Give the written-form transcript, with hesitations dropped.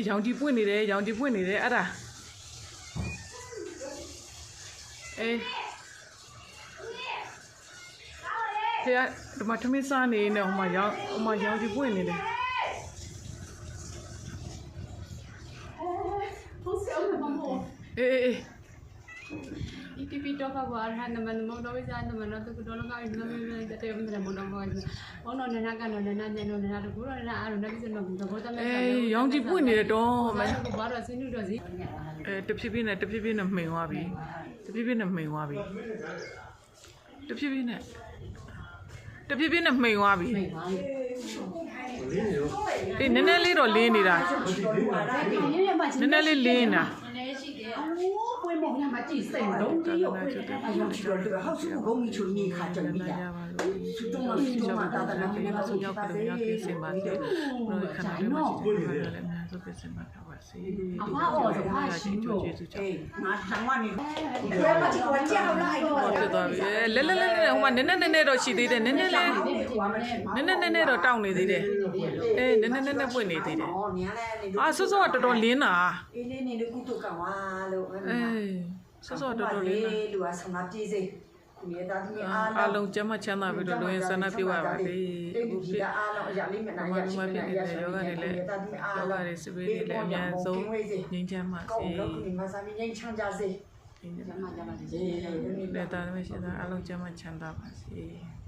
ရောင်ကြီးပွင့်နေတယ်ရောင်ကြီးပွင့်နေတယ်အဲ့ဒါဖေကဒီမှာထမင်းစားနေနေဟိုမှာရောင်ကြီးပွင့်နေတယ်Pipi toka buat hana mana mau doa bisa hana mana tu kudo lagi mana mana kita yang mana mau doa buat oh nona naga nona nana nona nana tu kudo nana aru nabi sen mau doa buat mana ရောင်ကြီးပွင့်နေတယ်တော့ mana aku baru sini udah sih တဖြည်းဖြည်းနဲ့မှိန်သွားပြီတဖြည်းဖြည်းနဲ့မှိန်သွားပြီတဖြည်းဖြည်းနဲ့မှိန်သွားပြီအေးနည်းနည်းလေးတော့လင်းနေတာနည်းနည်းလေးလင်းနေတာ会莫那么几岁了，都有。哎呀，去了这个好处，我们去你看这里呀，去中嘛，大大那边那个手机发的，才喏。阿妈哦，就怕心咯，哎，那上晚你，不要把这个叫来个。လဲဟိုမှာနည်းနည်းတော့ရှိသေးတယ်နည်းနည်းတော့တောင်းနေသေးတယ်အေးနည်းနည်းပွင့်နေသေးတယ်အာဆော့တော်တော်လင်းတာအေးလေးနေလို့ကုတုကောင်ပါလို့အေးဆော့တော်တော်လင်းတာလူကဆန္ဒပြေးစေမြေသားသမီးအားလုံးကျမချမ်းသာပြီးတော့လူရင်ဆန္ဒပြုရပါလေအခုဒီအားလုံးအရာလေးမနာရရှိနေရရှိနေမြေသားသမီးအားလုံး စပင်းတွေလည်းအများဆုံးငြိမ်းချမ်းပါစေကောင်းလို့ဒီမှာစာမင်းငြိမ်းချမ်းကြစေကျမ်းမာကြပါစေ။လက်သားမရှိတာအလုံးကျမ်းချမ်းသာပါစေ။